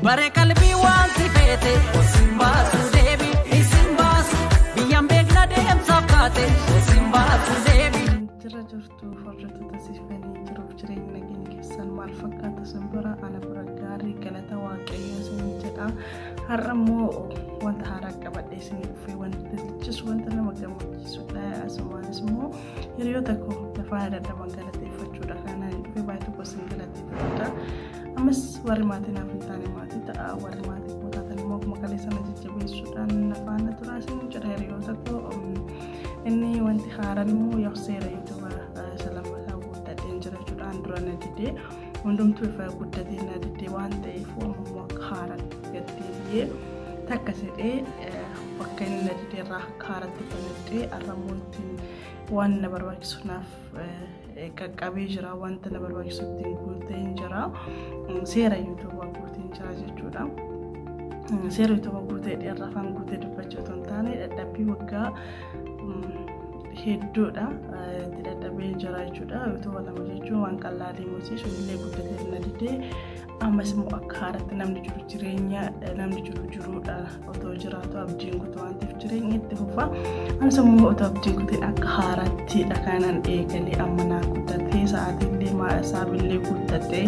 bare qalbii waan sifeete Simbaasu deebi Simbaasu biyyaan beekna deemsaaf kaate Simbaasu deebi jira jirtu hojjettoota siifanii jiruuf jireenya nageenya keessan maal fakkaata simbira ana bira gaarii galata waaqayyoo isin jedha har'a immoo wanta haaraa qabadhee isin dhufee wanta jechis wanta nama gammachiisudha asumaanis immoo hiriyoota koo lafaa dadhaban galateeffachuudha kana dhufee baay'ee tokko isin galateeffadha ammas warri maatii naaf hin taane maatii ta'a warri maatii koo taatan immoo akkuma kalee sana jajjabeessuudhaan nafaana turaa isin jedha hiriyoota koo inni wanti haaraan immoo yoo seera yuutuuba salammataa guddadheen jirachuudhaan dura na didee hundumtuu ifa guddatee na didee waan ta'eef ammoo akka haaraan gaddeebi'ee takka jedhee bakka inni na didee irraa akka haaraatti banadhee arrammoo ittiin waan na barbaachisu naaf qaqqabee jira wanta na barbaachisu ittiin guuteen jira seera yuutuuba guuteen jira jechuudha. Seera yuutuuba guutee dheeraa afaan guutee dubbachuu otoo hin taane dadhabbii waggaa hedduudha itti dadhabee jira jechuudha yuutuuba lama jechuun waan qallaalii mootii sunillee guddatee na didee ammas immoo akka haaraatti namni jiru jireenya namni jiruudha otoo jiraatu abdiin guutuu waan ta'eef jireenya itti fufa anis immoo otoo abdiin guuteen akka haaraatti dhaqaanan eegalee amma naa guddatee sa'aatiillee maasaabilillee guddatee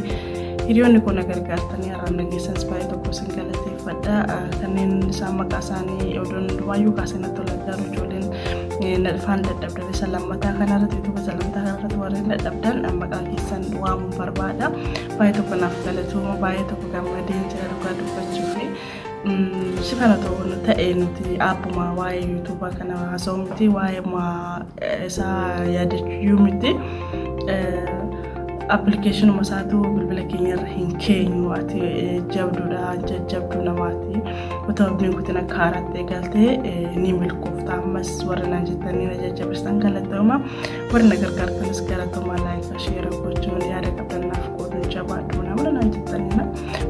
hiriyoonni kun gargaartanii har'aan nageessans baay'ee tokko isin galateeffadha kanneen isaan maqaa isaanii odoon hundumaayyuu kaasanii tola garuu ijoolleen nadfaan dadhabdan isa lammataa kanarratti yuutuuba salamtaa kanarratti warreen dadhabdan maqaa keessan waamuun barbaada baay'ee tokko naaf galatooma baay'ee tokko gammadeen jira dhugaa dubbachuu fi si kana ta'ee nuti abbuma waa'ee yuutuuba kana haasa'u miti waa'ee isaa yaadachuu miti application masaatu bilbila keenya irra hin keenyu ati jabduudha jajjabduu namaati utoo abdiin kutin akka haaraatti eegaltee ni milkoofta ammas warra naan jettanii na jajjabistan galatooma warri na gargaartanis galatooma laayika sheera gochuun yaada qabdannaaf qooduun jabaadhu namni naan jettanii na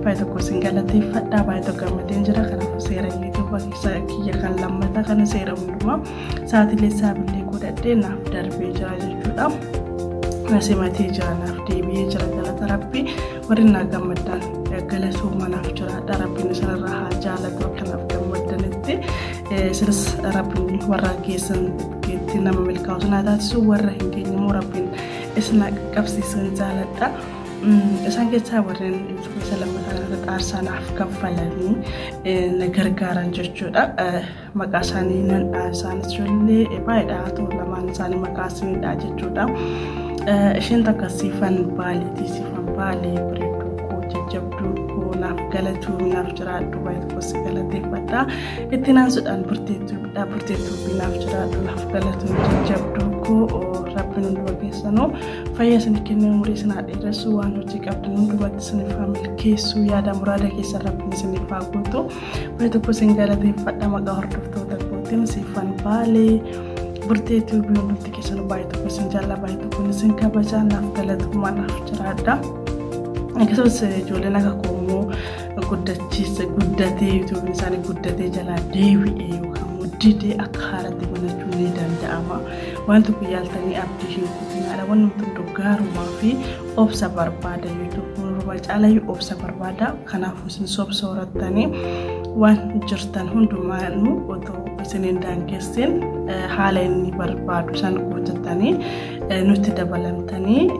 baay'ee tokko isin galateeffadhaa baay'ee tokko gammadeen jira kanaaf seera yuutuuba keessa kiyya kan lammataa kana seera hundumaa sa'aatiilee saabillee godhadhee naaf darbee jira jechuudha. Nasimatii jiraanaaf deebi'ee jira galata rabbii warri naa gammadan galatooma naaf jira rabbiin isinirraa haa jaalatu kanaaf gammadanitti isinis rabbiin warra keessan itti nama milkaa'u sinaa taasisu warra hin geenye immoo rabbiin isin qaqqabsiisan jaaladha isaan keessaa warreen isa lammataa irratti aarsaa naaf kaffalanii na gargaaran jechuudha maqaa isaanii nan isaanis ijoollee baay'eedha haa ta'u lamaan isaanii maqaa isaaniidha jechuudha. Ishiin takka siifan baaleetii siifan baalee bareedduu koo jajjabduu koo naaf galatuu naaf jiraadhu baay'ee tokko si galateeffadha itti naansuudhaan burteettuu naaf jiraadhu naaf galatuu jajjabduu koo rabbiin hunduma keessanuu fayyaa isin kennee umurii isin haa dheeressu waan hojii qabdan hundumatti isiniif haa milkeessu yaada muraada keessa rabbiin isiniif haa guutu baay'ee tokko isin galateeffadha maqaa hordoftoota kootiin siifan baalee burteetu biyyoonni keessan baay'ee tokko isin jaalala baay'ee tokko isin kabajaa naaf galatumaa naaf jiraadha akkasumas ijoolleen akka koomoo guddatee yuutuubiin isaanii guddatee jalaa deebi'ee yookaan muddidee akka haaraatti banachuu ni danda'ama waan tokko yaaltanii abdii hin kutunaadha waan nuti doggaarumaa fi obsa barbaada yuutuubiin caalayyuu obsa barbaada kanaafuu isin sobsa horattanii waan jirtan hundumaanuu otoo isiniin daangeessin haala inni barbaadu san guutatanii nutti dabalamtanii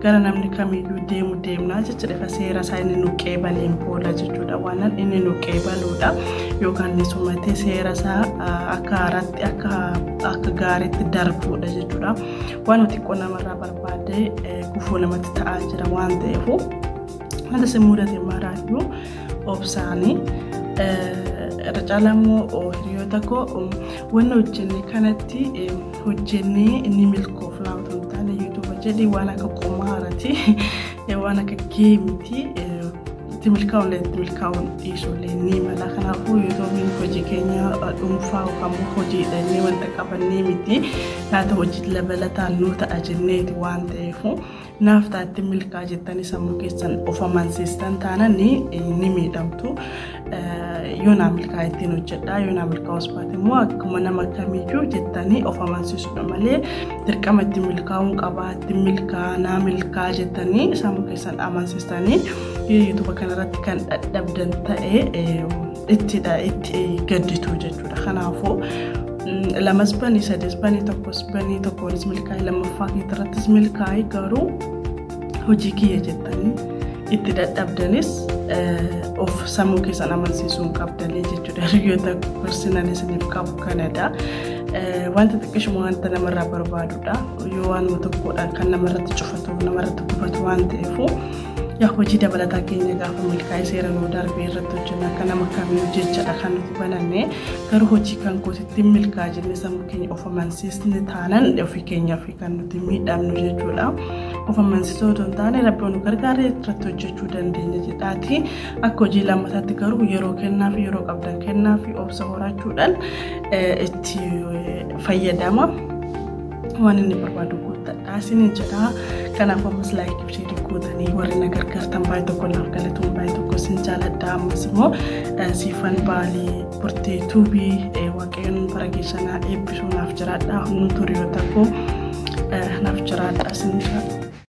gara namni kamiyyuu deemnaa jechuudha seera isaa inni nu qeebaleen booda jechuudha waan inni nu qeebaluudha yookaan ni sumatee seera isaa akka haaraatti akka gaariitti darbuudha jechuudha waan nuti qonamarraa barbaade gufuu namatti ta'aa jira waan ta'eef wanta si mudate maraayyuu obsaanii Racalamoo hiriyoota koo wanna hojjenne kanatti hojjennee inni milkoofnaa otoo hin taane yuutuuba jedhii waan akka qomaarati waan akka geemiti itti milkaa'uun dhiisuullee ni mala kanaafuu yuutuubiin hojii keenya dhuunfaa yookaan hojiidhanii wanta qabannee miti laata hojii dabalataan nuu ta'a jenneeti waan ta'eefu naaf taatti milkaa jettanii sammuu keessan of amansiistan taana ni miidhamtu yoo naa milkaa ittiin hojjedhaa yoo naa milkaa osbaate immoo akkuma nama kamiyyuu jettanii of amansiisudha malee dirqama itti milkaa'uun qabaa itti milkaa naa milkaa jettanii sammuu keessan amansiistanii YouTube kanarratti kan dadhabdan ta'e itti gadditu jechuudha. Kanaafuu lamas banii sadis banii tokkos milkaa'e lammaffaa keessattis milkaa'e garuu hojii kiyya jettanii itti dadhabdanis of sammuu keessan amansiisuun qabdanii jechuudha. Hiriyoota personal isiniif qabu kanadha. Wanta xiqqishuma wanta namarraa barbaadudha. Yoo waanuma tokkodha kan namarratti cufatu namarratti gubatu waan ta'eefu yaa hojii dabalataa keenya gaafa milkaa'e seera nuu darbee irratti hojjenna akka nama kamiyyuu jechaadha kan nuti bananne garuu hojii kan kootitti milkaa'e jennee sammuu keenya of amansiisne taanaan ofii keenyaaf kan nuti miidhamnu jechuudha. Of amansiisuu otoo hin taane Rabbi nu gargaaree irratti hojjechuu dandeenya jedhaati. Akka hojii lammataatti garuu yeroo kennaa fi yeroo qabdan kennaa fi obsa horachuudhaan itti fayyadama. Waan inni barbaadu guuttadha isiniin jedha. Kanaaf ammas like fi share gootanii warri na gargaartan baay'ee tokko naaf galatuun baay'ee tokko sin jaaladha. Ammas immoo siifan baalii burtee tuubii waaqayyoon bara keessanaa eebbisuu naaf jiraadha. Hunduu hiriyoota koo naaf jiraadha sin jiraadha.